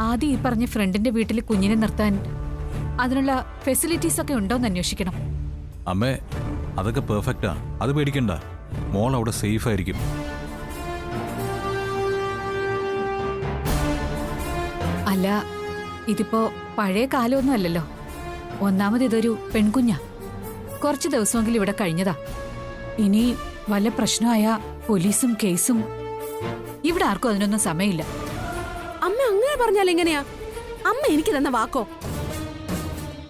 ആദ്യം ഈ പറഞ്ഞ ഫ്രണ്ടിന്റെ വീട്ടിൽ കുഞ്ഞിനെ നിർത്താൻ അതിനുള്ള ഫെസിലിറ്റീസ് ഒക്കെ ഉണ്ടോന്ന് അന്വേഷിക്കണം. അമ്മേ, അതൊക്കെ പെർഫെക്റ്റാ, അത് പേടിക്കണ്ട. മോൾ അവിടെ സേഫ് ആയിരിക്കും. അല്ല, ഇതിപ്പോ പഴയ കാലമൊന്നും അല്ലല്ലോ. ഒന്നാമത് ഇതൊരു പെൺകുഞ്ഞാ. കുറച്ച് ദിവസമെങ്കിലും ഇവിടെ കഴിഞ്ഞതാ. ഇനി വല്ല പ്രശ്നമായ പോലീസും കേസും. ഇവിടെ ആർക്കും അതിനൊന്നും സമയമില്ല. അമ്മ അങ്ങനെ പറഞ്ഞാൽ എങ്ങനെയാ? അമ്മ എനിക്ക് തന്ന വാക്കോ?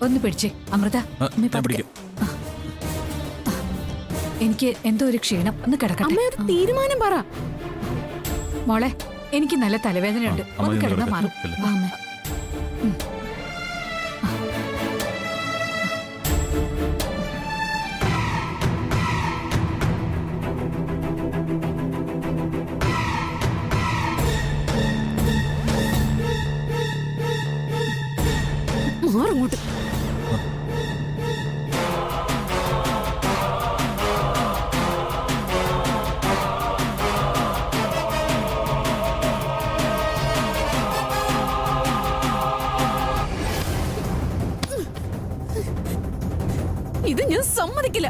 ഒന്ന് പിടിച്ചേ അമൃത. എനിക്ക് എന്തോ ഒരു ക്ഷീണം, ഒന്ന് കിടക്കട്ടെ. തീരുമാനം പറ മോളെ. എനിക്ക് നല്ല തലവേദനയുണ്ട്, ഒന്ന് കിടന്നാ മാറും. മാറങ്ങോട്ട്. ഇത് ഞാൻ സമ്മതിക്കില്ല.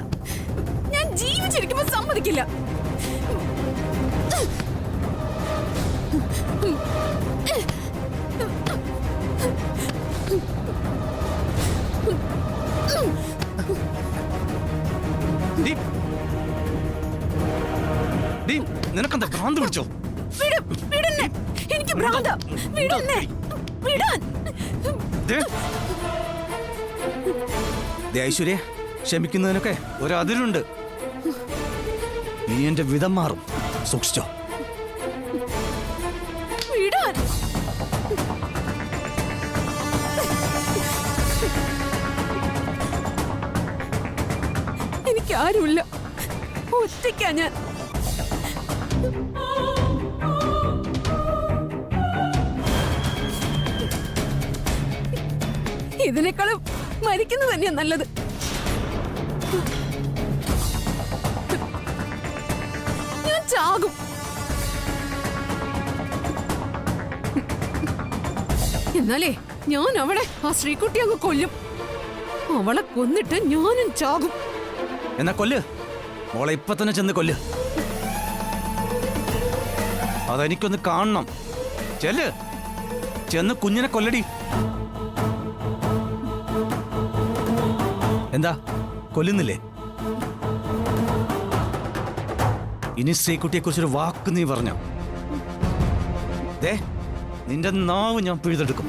ഞാൻ ജീവിച്ചിരിക്കുമ്പോ സമ്മതിക്കില്ല. നിനക്കെന്താ ഭ്രാന്ത് പിടിച്ചോ? എനിക്ക് ഭ്രാന്ത. ഐശ്വര്യ, ക്ഷമിക്കുന്നതിനൊക്കെ ഒരതിരുണ്ട്. ഇനി എന്റെ വിധം മാറും, സൂക്ഷിച്ചോ. എനിക്കാരുമില്ല, ഒറ്റയ്ക്കാ ഞാൻ. ഇതിനേക്കാളും മരിക്കുന്നത് തന്നെയാ നല്ലത്. ഞാൻ ചാകും. എന്നാലേ ഞാൻ അവളെ, ആ ശ്രീകുട്ടി അങ്ങ് കൊല്ലും. അവളെ കൊന്നിട്ട് ഞാനും ചാകും. എന്നാ കൊല്ല്, മോളെ ഇപ്പൊ തന്നെ ചെന്ന് കൊല്ല്. അതെനിക്കൊന്ന് കാണണം. ചെല്ല്, ചെന്ന് കുഞ്ഞിനെ കൊല്ലടി. എന്താ കൊല്ലുന്നില്ലേ? ഇനി ശ്രീകുട്ടിയെ കുറിച്ചൊരു വാക്ക് നീ പറഞ്ഞ നിന്റെ നാവ് ഞാൻ പിഴുതെടുക്കും.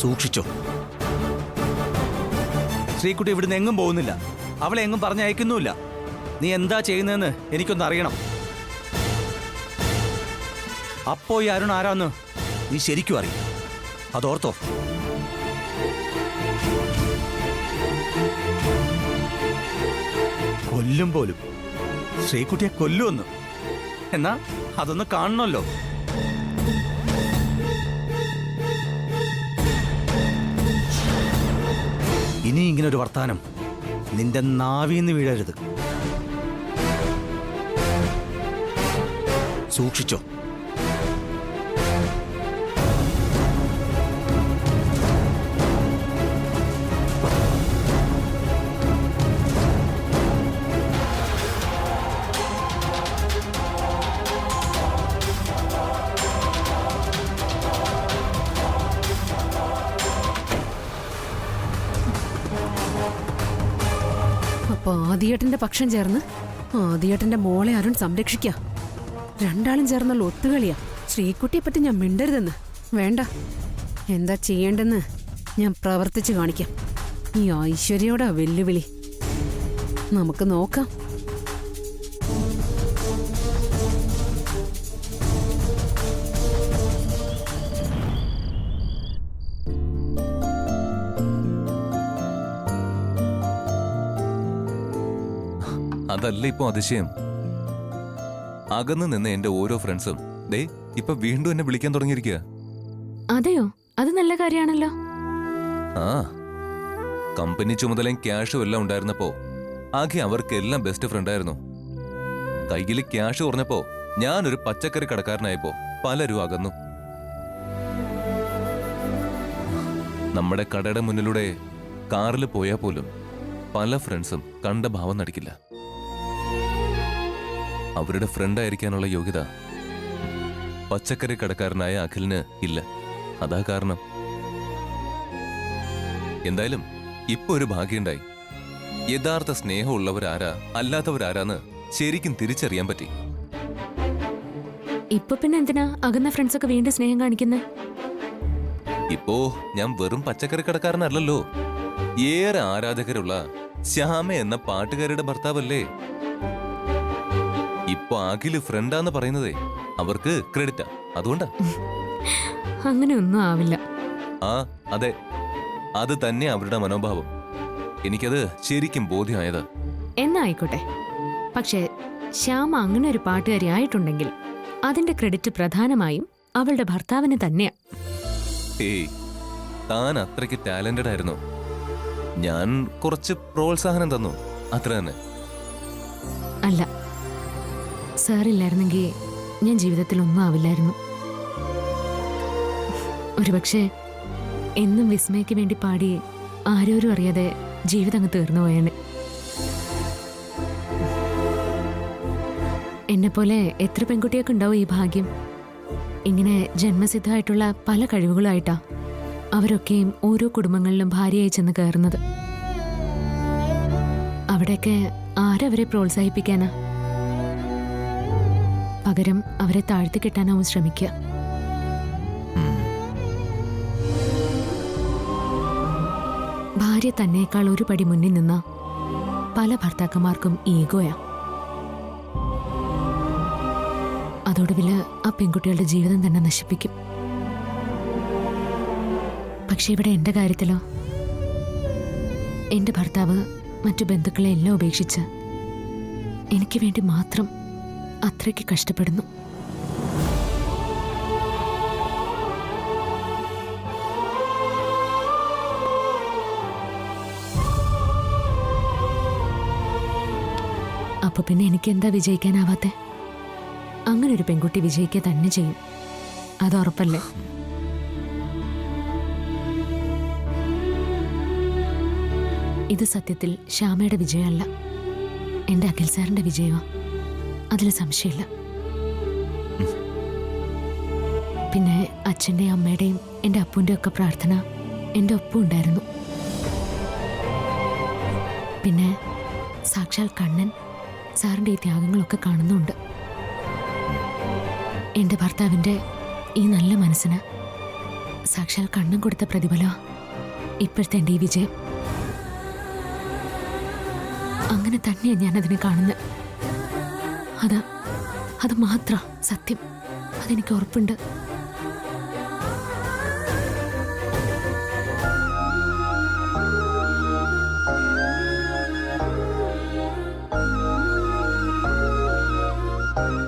സൂക്ഷിച്ചോ. ശ്രീകുട്ടി ഇവിടുന്ന് എങ്ങും പോകുന്നില്ല, അവളെ എങ്ങും പറഞ്ഞയക്കുന്നുമില്ല. നീ എന്താ ചെയ്യുന്നതെന്ന് എനിക്കൊന്ന് അറിയണം. അപ്പോ ഈ അരുൺ ആരാന്ന് നീ ശരിക്കും അറിയും, അതോർത്തോ. കൊല്ലും പോലും, ശ്രീകുട്ടിയെ കൊല്ലുമെന്ന്. എന്നാ അതൊന്ന് കാണണമല്ലോ. ഇനി ഇങ്ങനൊരു വർത്താനം നിന്റെ നാവീന്ന് വീഴരുത്, സൂക്ഷിച്ചോ. അപ്പൊ ആദിയേട്ടന്റെ പക്ഷം ചേർന്ന് ആദിയേട്ടന്റെ മോളെ അരുൺ സംരക്ഷിക്ക. രണ്ടാളും ചേർന്നുള്ള ഒത്തുകളിയാ. ശ്രീകുട്ടിയെ പറ്റി ഞാൻ മിണ്ടരുതെന്ന്. വേണ്ട, എന്താ ചെയ്യേണ്ടെന്ന് ഞാൻ പ്രവർത്തിച്ചു കാണിക്കാം. ഈ ഐശ്വര്യയോടാ വെല്ലുവിളി. നമുക്ക് നോക്കാം. അതല്ല ഇപ്പൊ അതിശയം. അകന്നു നിന്ന് എന്റെ ഓരോ ഫ്രണ്ട്സും ദേ ഇപ്പൊ വീണ്ടും എന്നെ വിളിക്കാൻ തുടങ്ങിയിരിക്കുക. അതെയോ? അത് നല്ല കാര്യമാണല്ലോ. ആ, കമ്പനി ചുമതലയും ക്യാഷും എല്ലാം ഉണ്ടായിരുന്നപ്പോ ആകെ അവർക്കെല്ലാം ബെസ്റ്റ് ഫ്രണ്ടായിരുന്നു. കയ്യിൽ ക്യാഷ് കുറഞ്ഞപ്പോ ഞാനൊരു പച്ചക്കറി കടക്കാരനായപ്പോ പലരും അകന്നു. നമ്മുടെ കടയുടെ മുന്നിലൂടെ കാറിൽ പോയാൽ പോലും പല ഫ്രണ്ട്സും കണ്ട ഭാവം നടിക്കില്ല. അവരുടെ ഫ്രണ്ട് ആയിരിക്കാനുള്ള യോഗ്യത പച്ചക്കറി കടക്കാരനായ അഖിലിന് ഇല്ല. അതാ കാരണം. എന്തായാലും ഇപ്പൊ ഒരു ഭാഗ്യമുണ്ടായി. യഥാർത്ഥ സ്നേഹമുള്ളവരാരാ അല്ലാത്തവരാരാന്ന് ശരിക്കും തിരിച്ചറിയാൻ പറ്റി. ഇപ്പൊ പിന്നെ എന്തിനാ അകന്ന ഫ്രണ്ട്സൊക്കെ വീണ്ടും സ്നേഹം കാണിക്കുന്നത്? ഇപ്പോ ഞാൻ വെറും പച്ചക്കറി കടക്കാരനല്ലല്ലോ, ഏറെ ആരാധകരുള്ള ശ്യാമ എന്ന പാട്ടുകാരുടെ ഭർത്താവല്ലേ. ഇപ്പൊ അഖില് ഫ്രണ്ടാന്ന് പറയുന്നതേ അവർക്ക് ക്രെഡിറ്റാ. അതുകൊണ്ടാ. അങ്ങനെ ഒന്നും ആവില്ല. ആ അതെ, അത് തന്നെ അവരുടെ മനോഭാവം. എനിക്കത് ശരിക്കും ബോധ്യമായത്. എന്നാ ആയിക്കോട്ടെ. പക്ഷേ ശ്യാമ അങ്ങനെ ഒരു പാട്ടുകാരി ആയിട്ടുണ്ടെങ്കിൽ അതിന്റെ ക്രെഡിറ്റ് പ്രധാനമായും അവളുടെ ഭർത്താവിന് തന്നെയാ. ഏയ്, താൻ അത്രയ്ക്ക് ടാലന്റഡ് ആയിരുന്നു. ഞാൻ കുറച്ച് പ്രോത്സാഹനം തന്നു, അത്ര തന്നെ. അല്ല, സാറില്ലായിരുന്നെങ്കിൽ ഞാൻ ജീവിതത്തിൽ ഒന്നും ആവില്ലായിരുന്നു. ഒരുപക്ഷെ എന്നും വിസ്മയ്ക്ക് വേണ്ടി പാടി ആരോരും അറിയാതെ ജീവിതം അങ്ങ് തീർന്നു പോയേനെ. എന്നെപ്പോലെ എത്ര പെൺകുട്ടിയൊക്കെ ഉണ്ടാവും ഈ ഭാഗ്യം. ഇങ്ങനെ ജന്മസിദ്ധമായിട്ടുള്ള പല കഴിവുകളായിട്ടാ അവരൊക്കെയും ഓരോ കുടുംബങ്ങളിലും ഭാര്യയായി ചെന്ന് കയറുന്നത്. അവിടെയൊക്കെ ആരവരെ പ്രോത്സാഹിപ്പിക്കാനാ? പകരം അവരെ താഴ്ത്തി കെട്ടാനാവും ശ്രമിക്കുക. ഭാര്യ തന്നേക്കാൾ ഒരു പടി മുന്നിൽ നിന്ന പല ഭർത്താക്കന്മാർക്കും ഈഗോയാ. അതോടുവില് ആ പെൺകുട്ടികളുടെ ജീവിതം തന്നെ നശിപ്പിക്കും. പക്ഷെ ഇവിടെ എന്റെ കാര്യത്തിലോ, എന്റെ ഭർത്താവ് മറ്റു ബന്ധുക്കളെ എല്ലാം ഉപേക്ഷിച്ച് എനിക്ക് വേണ്ടി മാത്രം അത്രയ്ക്ക് കഷ്ടപ്പെടുന്നു. അപ്പൊ പിന്നെ എനിക്ക് എന്താ വിജയിക്കാനാവാത്തെ? അങ്ങനെ ഒരു പെൺകുട്ടി വിജയിക്കുക തന്നെ ചെയ്യും, അത് ഉറപ്പല്ലേ? ഇത് സത്യത്തിൽ ശ്യാമയുടെ വിജയമല്ല, എന്റെ അഖിൽ സാറിന്റെ വിജയമാ. അതിൽ സംശയമില്ല. പിന്നെ അച്ഛൻ്റെയും അമ്മയുടെയും എൻ്റെ അപ്പൂൻ്റെ ഒക്കെ പ്രാർത്ഥന എൻ്റെ ഒപ്പം ഉണ്ടായിരുന്നു. പിന്നെ സാക്ഷാൽ കണ്ണൻ സാറിൻ്റെ ഈ ത്യാഗങ്ങളൊക്കെ കാണുന്നുണ്ട്. എൻ്റെ ഭർത്താവിൻ്റെ ഈ നല്ല മനസ്സിന് സാക്ഷാൽ കണ്ണൻ കൊടുത്ത പ്രതിഫലമാണ് ഇപ്പോഴത്തെ എൻ്റെ ഈ വിജയം. അങ്ങനെ തന്നെയാണ് ഞാനതിനെ കാണുന്നത്. അത് മാത്രം സത്യം, അതെനിക്ക് ഉറപ്പുണ്ട്.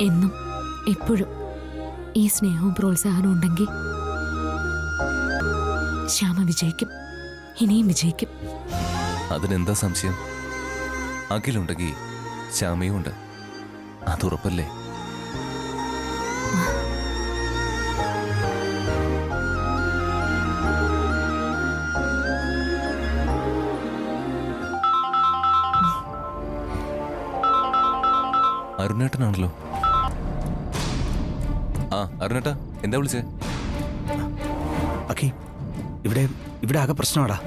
എന്നും എപ്പോഴും ഈ സ്നേഹവും പ്രോത്സാഹനവും ഉണ്ടെങ്കിൽ ശ്യാമ വിജയിക്കും, ഇനിയും വിജയിക്കും. അതിനെന്താ സംശയം? അഖിലുണ്ടെങ്കിൽ ശ്യാമയും ഉണ്ട്, അതുറപ്പല്ലേ? അരുണേട്ടനാണല്ലോ. ആ അരുണേട്ടാ, എന്താ വിളിച്ചേ? അഖി, ഇവിടെ ആകെ പ്രശ്നമാടാ.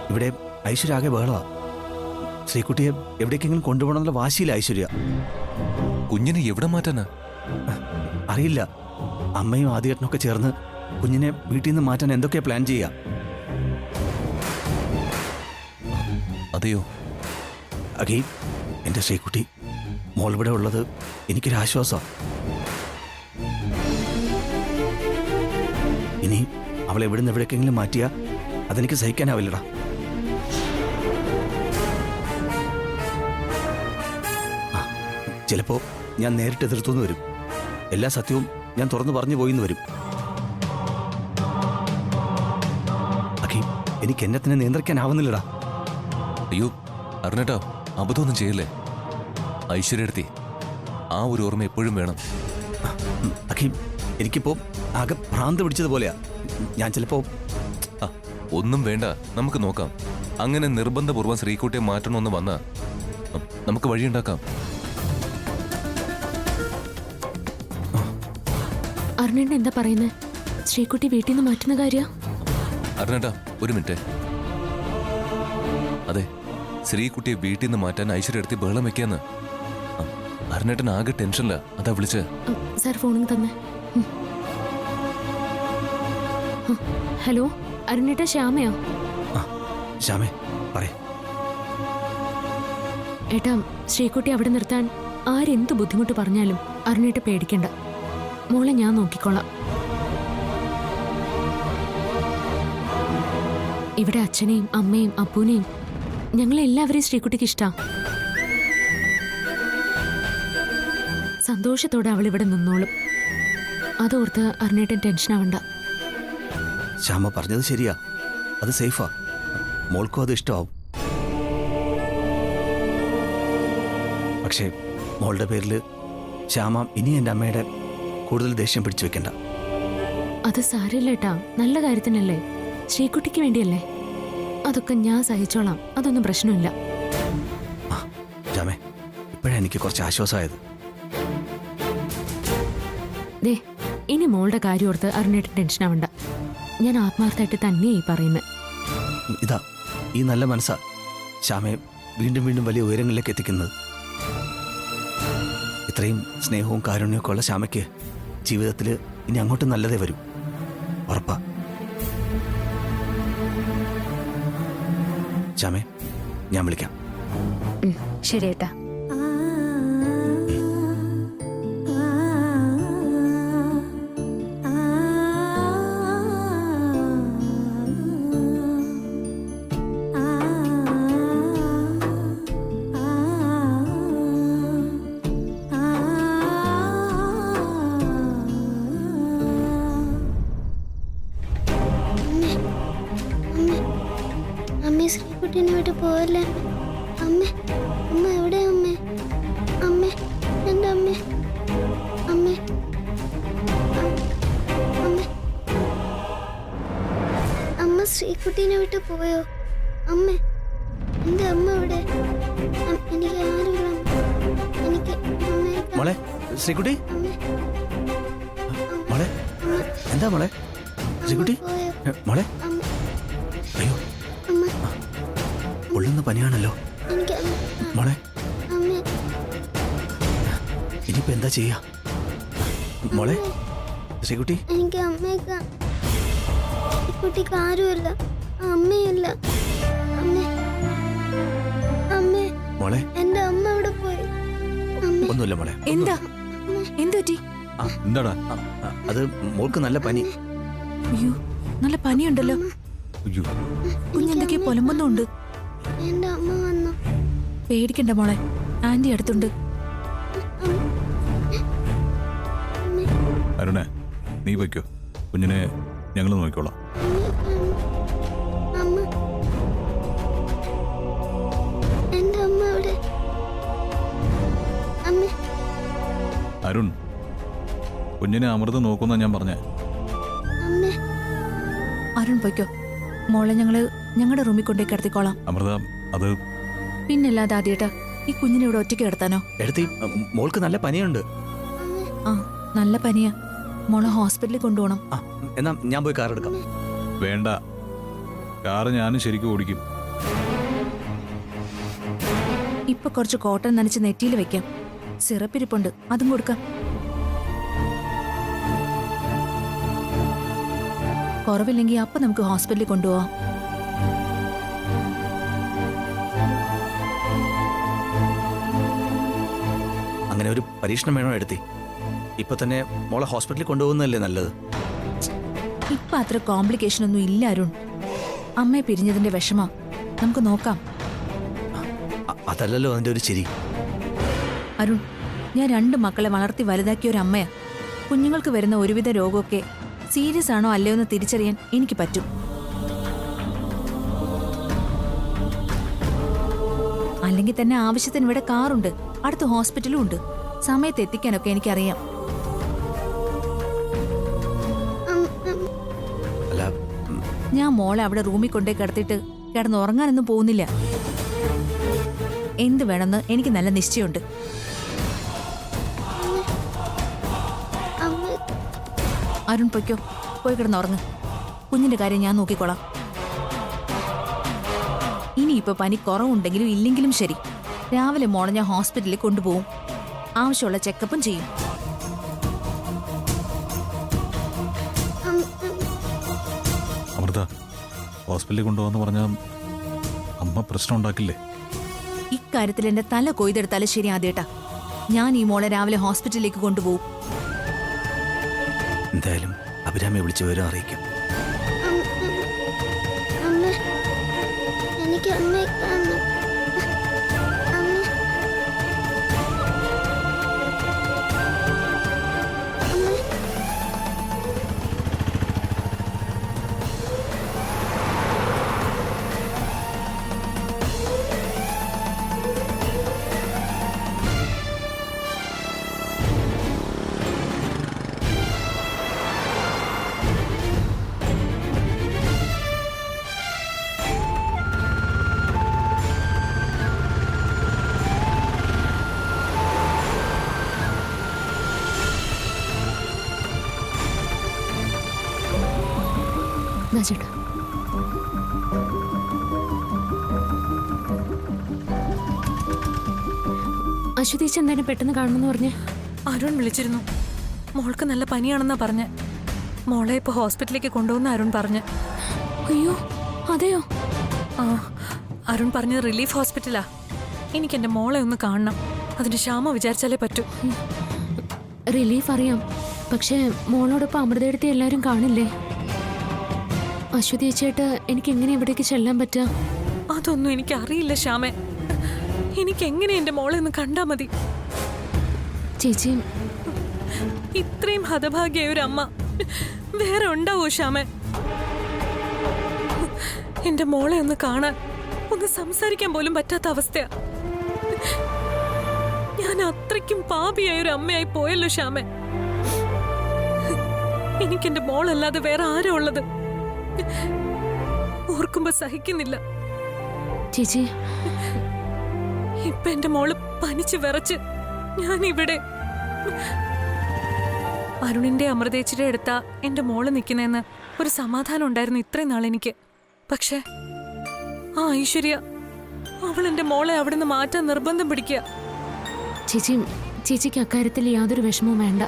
ഇവിടെ ഐശ്വര്യ ആകെ ബഹളമാ. ശ്രീകുട്ടിയെ എവിടേക്കെങ്കിലും കൊണ്ടുപോകണമെന്നുള്ള വാശിയില്ല ഐശ്വര്യ. കുഞ്ഞിനെ എവിടെ മാറ്റാനാ? അറിയില്ല. അമ്മയും ആദിയേട്ടനൊക്കെ ചേർന്ന് കുഞ്ഞിനെ വീട്ടിൽ നിന്ന് മാറ്റാൻ എന്തൊക്കെയാ പ്ലാൻ ചെയ്യുക. അതെയോ? അഖി, എൻ്റെ ശ്രീകുട്ടി മോളിവിടെ ഉള്ളത് എനിക്കൊരാശ്വാസമാണ്. ഇനി അവളെ എവിടുന്ന് എവിടേക്കെങ്കിലും മാറ്റിയാൽ അതെനിക്ക് സഹിക്കാനാവില്ലടാ. ചിലപ്പോൾ ഞാൻ നേരിട്ട് എതിർത്തുനിന്ന് വരും. എല്ലാ സത്യവും ഞാൻ തുറന്നു പറഞ്ഞു പോയിന്ന് വരും. അഖി, എനിക്ക് എന്നെ തന്നെ നിയന്ത്രിക്കാനാവുന്നില്ലടാ. അയ്യോ അരുണേട്ടാ, അബദ്ധമൊന്നും ചെയ്യല്ലേ. ഐശ്വര്യടുത്തി ആ ഒരു ഓർമ്മ എപ്പോഴും വേണം. അഖി, എനിക്കിപ്പോ ആകെ ഭ്രാന്ത് പിടിച്ചതുപോലെയാ. ഞാൻ ചിലപ്പോ ആ, ഒന്നും വേണ്ട, നമുക്ക് നോക്കാം. അങ്ങനെ നിർബന്ധപൂർവ്വം ശ്രീകുട്ടിയെ മാറ്റണമെന്ന് വന്നാ നമുക്ക് വഴിയുണ്ടാക്കാം. അരുണേട്ടൻ എന്താ പറയുന്നത്? ശ്രീകുട്ടി വീട്ടിൽ നിന്ന് മാറ്റുന്ന കാര്യ? അരുണേട്ടാ, ഒരു മിനിറ്റ്. അതെ, ശ്രീകുട്ടിയെ വീട്ടിൽ നിന്ന് മാറ്റാൻ ഐശ്വര്യടുത്തി ബഹളം വെക്കാന്ന്. അരുണേട്ടൻ ആകെ ടെൻഷനില്ല, അതാ വിളിച്ച്. സാർ ഫോണിങ് തന്നെ. ഹലോ, അരുണേട്ട, ശ്യാമയോ? ശ്യാമേ പറയേ. ഏട്ടാ, ശ്രീകുട്ടി അവിടെ നിർത്താൻ ആരെന്ത് ബുദ്ധിമുട്ട് പറഞ്ഞാലും അരുണേട്ട പേടിക്കണ്ട. മോളെ ഞാൻ നോക്കിക്കോളാം. ഇവിടെ അച്ഛനെയും അമ്മയും അപ്പൂനെയും ഞങ്ങളെല്ലാവരെയും ശ്രീകുട്ടിക്ക് ഇഷ്ടാ. സന്തോഷത്തോടെ അവൾ ഇവിടെ നിന്നോളും. അതോർത്ത് അരുണേട്ടൻ ടെൻഷനാവണ്ട. ശ്യാമ പറഞ്ഞത് ശരിയാ, അത് സേഫാ. മോൾക്കും അത് ഇഷ്ടമാവും. പക്ഷേ മോളുടെ പേരിൽ ശ്യാമ ഇനി എൻ്റെ അമ്മയുടെ കൂടുതൽ ദേഷ്യം പിടിച്ചു വെക്കണ്ട. അത് സാരമില്ല ഏട്ടാ, നല്ല കാര്യത്തിനല്ലേ, ശ്രീകുട്ടിക്ക് വേണ്ടിയല്ലേ. അതൊക്കെ ഞാൻ സഹിച്ചോളാം, അതൊന്നും പ്രശ്നമില്ല. ആ ശ്യാമേ, ഇപ്പോഴാണ് എനിക്ക് കുറച്ച് ആശ്വാസമായത്. ദേ, ഇനി മോളുടെ കാര്യം ഓർത്ത് അരുണേട്ടൻ ടെൻഷനാവണ്ട. ഞാൻ ആത്മാർത്ഥമായിട്ട് തന്നെയായി പറയുന്നത്. ഇതാ ഈ നല്ല മനസ്സാ ശ്യാമയെ വീണ്ടും വീണ്ടും വലിയ ഉയരങ്ങളിലേക്ക് എത്തിക്കുന്നത്. ഇത്രയും സ്നേഹവും കാരുണ്യമൊക്കെ ഉള്ള ശ്യാമയ്ക്ക് ജീവിതത്തിൽ ഇനി അങ്ങോട്ട് നല്ലതേ വരൂ, ഉറപ്പാ. ശ്യാമേ, ഞാൻ വിളിക്കാം. ശരി ഏട്ടാ. അമ്മ ശ്രീകുട്ടീനെ വിട്ട് പോയല്ലേ. അമ്മ അമ്മ എവിടെ? അമ്മ അമ്മ എൻ്റെ അമ്മ അമ്മ അമ്മ അമ്മ ശ്രീകുട്ടീനെ വിട്ട് പോയോ? അമ്മ, എൻ്റെ അമ്മ എവിടെ? എനിക്ക് ആരുമില്ല. എനിക്ക് മോളെ ശ്രീകുട്ടി, മോളെ എന്താ മോളെ ശ്രീകുട്ടി? മോളെ, അയ്യോ പൊള്ളുന്ന പനിയാണല്ലോ മോളെ. ഇനിയിപ്പോ എന്താ ചെയ്യാ മോളെ ശ്രീകുട്ടി? എനിക്ക് അമ്മയൊക്കെ, കുട്ടിക്ക് ആരുമില്ല, അമ്മയില്ല. അമ്മ അമ്മ മോളെ, എന്റെ അമ്മ എവിടെ പോയി? ഒന്നുമില്ല മോളെ. എന്താ എന്തുപറ്റി? എന്താടാ? അത് മോൾക്ക് നല്ല പനി. അയ്യോ, നല്ല പനിയുണ്ടല്ലോ. അയ്യോ, കുഞ്ഞെന്തൊക്കെ പൊലമ്പൊന്നുണ്ട്. എന്റെ അമ്മ വന്നു. പേടിക്കണ്ട മോളെ, ആന്റി അടുത്തുണ്ട്. അരുണേ, നീ വയ്ക്കോ, കുഞ്ഞിനെ ഞങ്ങൾ നോക്കിക്കോളാം. അമ്മ, എന്റെ അമ്മ എവിടെ? അമ്മ, അരുൺ, കുഞ്ഞിനെ അമൃത നോക്കുന്ന ഞാൻ പറഞ്ഞേ. അമ്മ, അരുൺ പൊയ്ക്കോ, മോളെ ഞങ്ങളുടെ റൂമിൽ കൊണ്ടേ കിടത്തിക്കോളാം. അമൃത, അത് പിന്നല്ലാതെ ആദ്യേട്ടാ, ഈ കുഞ്ഞിനെ ഇവിടെ ഒറ്റയ്ക്ക് കിടത്താനോ? എടുത്തി, മോൾക്ക് നല്ല പനിയുണ്ട്. ആ, നല്ല പനിയാ. മോളെ ഹോസ്പിറ്റലിൽ കൊണ്ടുപോകണം. ആ, എന്നാ ഞാൻ പോയി കാർ എടുക്കാം. വേണ്ട, കാറ് ഞാനും ശരിക്കും ഓടിക്കും. ഇപ്പൊ കുറച്ച് കോട്ടൺ നനച്ച് നെറ്റിയിൽ വെക്കാം. സിറപ്പിരിപ്പുണ്ട്, അതും കൊടുക്കാം. കുറവില്ലെങ്കിൽ അപ്പൊ നമുക്ക് ഹോസ്പിറ്റലിൽ കൊണ്ടുപോവാം. അങ്ങനെ ഒരു പരീക്ഷണം വേണോ എടുത്തി? ഇപ്പൊ തന്നെ മോളെ ഹോസ്പിറ്റലിൽ കൊണ്ടുപോകുന്നതല്ലേ നല്ലത്? ഇപ്പൊ അത്ര കോംപ്ലിക്കേഷൻ ഒന്നും ഇല്ല അരുൺ. അമ്മയെ പിരിഞ്ഞതിന്റെ വിഷമം നമുക്ക് നോക്കാം. അതല്ലല്ലോ അതിന്റെ ഒരു ശരി. അരുൺ, ഞാൻ 2 മക്കളെ വളർത്തി വലുതാക്കിയ ഒരു അമ്മയാ. കുഞ്ഞുങ്ങൾക്ക് വരുന്ന ഒരുവിധ രോഗമൊക്കെ സീരിയസ് ആണോ അല്ലയോ എന്ന് തിരിച്ചറിയാൻ എനിക്ക് പറ്റും. അല്ലെങ്കിൽ തന്നെ ആവശ്യത്തിന് ഇവിടെ കാറുണ്ട്, അടുത്ത ഹോസ്പിറ്റലും ഉണ്ട്. സമയത്ത് എത്തിക്കാനൊക്കെ എനിക്കറിയാം. അല്ല, ഞാൻ മോളെ അവിടെ റൂമിൽ കൊണ്ടേ കിടത്തിട്ട് കിടന്ന് ഉറങ്ങാനൊന്നും പോകുന്നില്ല. എന്ത് വേണമെന്ന് എനിക്ക് നല്ല നിശ്ചയമുണ്ട്. അമ്മ അരുൺ പൊയ്ക്കോ, പോയി കിടന്ന് ഉറങ്ങ്. കുഞ്ഞിന്റെ കാര്യം ഞാൻ നോക്കിക്കോളാം. ഇനിയിപ്പോ പനി കുറവുണ്ടെങ്കിലും ഇല്ലെങ്കിലും ശരി, രാവിലെ മോളെ ഞാൻ ഹോസ്പിറ്റലിൽ കൊണ്ടുപോകും. ആവശ്യമുള്ള ചെക്കപ്പും ചെയ്യും. അമൃത, ഹോസ്പിറ്റലിൽ കൊണ്ടുപോകാന്ന് പറഞ്ഞാൽ അമ്മ പ്രശ്നം ഉണ്ടാക്കില്ലേ? ഇക്കാര്യത്തിൽ എന്റെ തല കൊയ്തെടുത്താലും ശരി ആദ്യേട്ടാ. ഞാൻ ഈ മോളെ രാവിലെ ഹോസ്പിറ്റലിലേക്ക് കൊണ്ടുപോകും. എന്തായാലും അഭിരാമിയെ വിളിച്ച് വിവരം അറിയിക്കാം. അമ്മ എനിക്ക് അമ്മയെ കാണണം. അമ്മ അമ്മ ദാ ചേട്ടാ. അശ്വതീച്ച് എന്തായാലും പെട്ടെന്ന് കാണണമെന്ന് പറഞ്ഞേ. അരുൺ വിളിച്ചിരുന്നു. മോൾക്ക് നല്ല പനിയാണെന്നാ പറഞ്ഞ്. മോളെ ഇപ്പൊ ഹോസ്പിറ്റലിലേക്ക് കൊണ്ടുപോകുന്ന അരുൺ പറഞ്ഞ്. അയ്യോ, അതെയോ? ആ, അരുൺ പറഞ്ഞത് റിലീഫ് ഹോസ്പിറ്റലാ. എനിക്ക് എന്റെ മോളെ ഒന്ന് കാണണം. അതിന് ശ്യാമ വിചാരിച്ചാലേ പറ്റൂ. റിലീഫ് അറിയാം, പക്ഷേ മോളോടൊപ്പം അമൃതയെടുത്ത് എല്ലാവരും കാണില്ലേ? അശ്വതി ചേട്ടാ, എനിക്ക് എങ്ങനെ ഇവിടേക്ക് ചെല്ലാൻ പറ്റാ? അതൊന്നും എനിക്ക് അറിയില്ല ശ്യാമേ. എനിക്ക് എങ്ങനെ എന്റെ മോളെ ഒന്ന് കണ്ടാ മതി. ചേച്ചി, ഇത്രയും ഹതഭാഗ്യായ ഒരു അമ്മ വേറെ ഉണ്ടാവോ ശ്യാമേ? എന്റെ മോളെ ഒന്ന് കാണാൻ, ഒന്ന് സംസാരിക്കാൻ പോലും പറ്റാത്ത അവസ്ഥയാ. ഞാൻ അത്രയ്ക്കും പാപിയായ ഒരു അമ്മയായി പോയല്ലോ ശ്യാമേ. എനിക്കെന്റെ മോളല്ലാതെ വേറെ ആരാ ഉള്ളത്? ഓർക്കുമ്പോ സഹിക്കുന്നില്ല. ചേച്ചി, ഇപ്പൊ എന്റെ മോള് പനിച്ച് വിറച്ച് ഞാൻ ഇവിടെ. അരുണിന്റെ അമൃതേച്ചിയുടെ അടുത്താ എന്റെ മോള് നിൽക്കുന്നതെന്ന് ഒരു സമാധാനം ഉണ്ടായിരുന്നു ഇത്രയും നാൾ എനിക്ക്. പക്ഷെ ആ ഐശ്വര്യ, അവൾ എന്റെ മോളെ അവിടുന്ന് മാറ്റാൻ നിർബന്ധം പിടിക്കുക. ചേച്ചിക്ക് അക്കാര്യത്തിൽ യാതൊരു വിഷമവും വേണ്ട.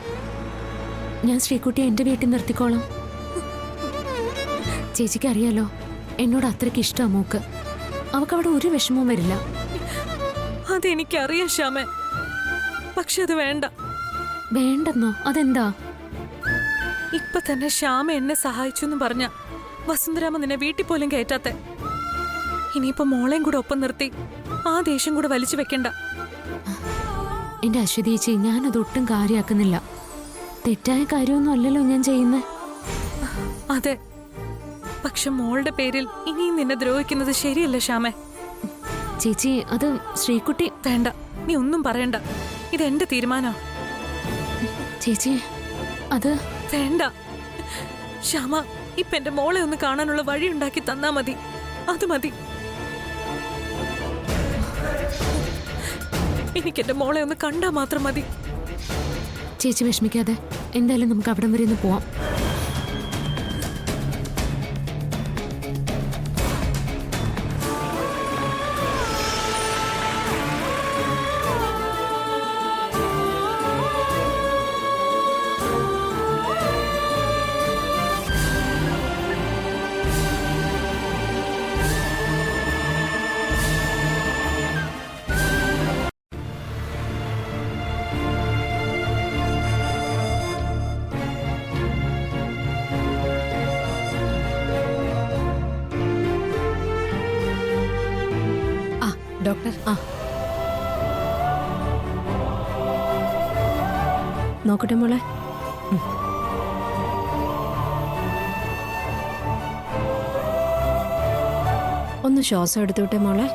ഞാൻ ശ്രീകുട്ടിയെ എന്റെ വീട്ടിൽ നിർത്തിക്കോളാം. ചേച്ചിക്ക് അറിയാലോ, എന്നോട് അത്രയ്ക്ക് ഇഷ്ടമാ മോക്ക്. അവക്കവിടെ ഒരു വിഷമവും വരില്ല. അതെനിക്കറിയാം ശ്യാമേ, പക്ഷെ അത് വേണ്ട. വേണ്ടെന്നോ? അതെന്താ? ഇപ്പൊ തന്നെ ശ്യാമ എന്നെ സഹായിച്ചു എന്ന് പറഞ്ഞ വസുന്ധരാമ നിന്നെ വീട്ടിൽ പോലും കയറ്റാത്തെ. ഇനിയിപ്പോ മോളെയും കൂടെ ഒപ്പം നിർത്തി ആ ദേഷ്യം കൂടെ വലിച്ചു വെക്കണ്ട. എന്റെ അശ്വതി ചേച്ചി, ഞാനതൊട്ടും കാര്യമാക്കുന്നില്ല. തെറ്റായ കാര്യമൊന്നും അല്ലല്ലോ ഞാൻ ചെയ്യുന്നത്. അതെ, പക്ഷെ മോളുടെ പേരിൽ ഇനിയും നിന്നെ ദ്രോഹിക്കുന്നത് ശരിയല്ല ശ്യാമേ. ചേച്ചി, അത് ശ്രീകുട്ടി. വേണ്ട, നീ ഒന്നും പറയണ്ട. ഇതെന്റെ തീരുമാനാ. ചേച്ചി, അത് വേണ്ട ശ്യാമ. ഇപ്പൊ എന്റെ മോളെ ഒന്ന് കാണാനുള്ള വഴി ഉണ്ടാക്കി തന്നാ മതി. അത് മതി. എനിക്ക് എന്റെ മോളെ ഒന്ന് കണ്ടാ മാത്രം മതി. ചേച്ചി വിഷമിക്കാതെ, എന്തായാലും നമുക്ക് അവിടം വരെ ഒന്ന് പോവാം. ഡോക്ടർ, നോക്കട്ടെ മോളെ. ഒന്ന് ശ്വാസം എടുത്തോട്ടെ മോളെ.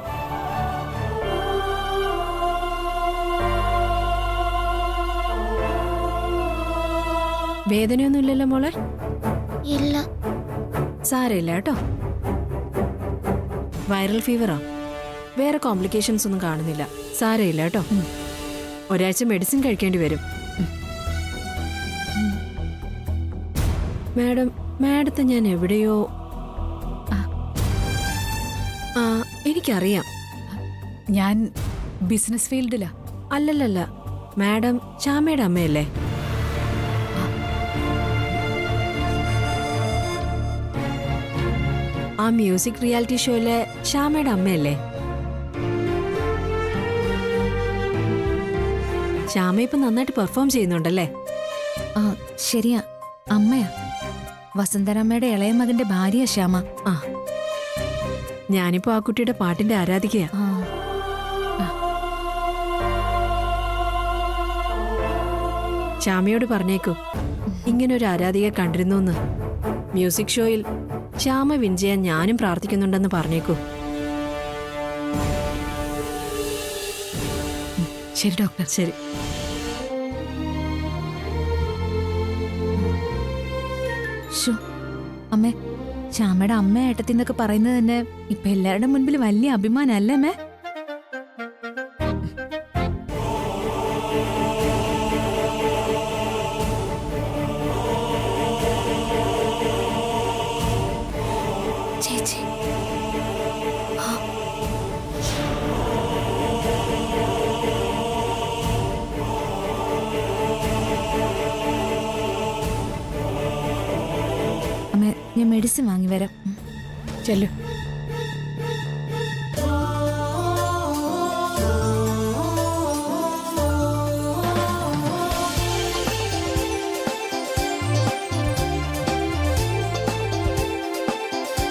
വേദനയൊന്നുമില്ലല്ലോ മോളെ? ഇല്ല. സാരമില്ല കേട്ടോ. വൈറൽ ഫീവറാ, വേറെ കോംപ്ലിക്കേഷൻസ് ഒന്നും കാണുന്നില്ല. സാരമില്ല കേട്ടോ. ഒരാഴ്ച മെഡിസിൻ കഴിക്കേണ്ടി വരും. മാഡത്തെ ഞാൻ എവിടെയോ എനിക്കറിയാം. ഞാൻ ബിസിനസ് ഫീൽഡിലാ. അല്ലല്ലല്ല, മാഡം ശ്യാമയുടെ അമ്മയല്ലേ? ആ മ്യൂസിക് റിയാലിറ്റി ഷോയിലെ ശ്യാമയുടെ അമ്മയല്ലേ? ശ്യാമ ഇപ്പൊ നന്നായിട്ട് പെർഫോം ചെയ്യുന്നുണ്ടല്ലേ? ആ ശരിയാ, അമ്മയാ. വസന്തരമ്മയുടെ ഇളയ മകന്റെ ഭാര്യ ശ്യാമ. ആ, ഞാനിപ്പോ ആ കുട്ടിയുടെ പാട്ടിന്റെ ആരാധികയാ. ആ ശ്യാമയോട് പറഞ്ഞേക്കൂ, ഇങ്ങനൊരു ആരാധിക കണ്ടിരുന്നു. മ്യൂസിക് ഷോയിൽ ശ്യാമ വിൻ ചെയ്യാൻ ഞാനും പ്രാർത്ഥിക്കുന്നുണ്ടെന്ന് പറഞ്ഞേക്കൂ. ശരി ഡോക്ടർ. ശരി. ശോ, അമ്മേ, ശ്യാമയുടെ അമ്മ ഏട്ടത്തി എന്നൊക്കെ പറയുന്നത് തന്നെ ഇപ്പൊ എല്ലാവരുടെ മുൻപിൽ വലിയ അഭിമാനല്ലേ അമ്മേ? ചേച്ചി അമ്മേ, ഞാൻ മെഡിസിൻ വാങ്ങി വരാം. ചെല്ലു.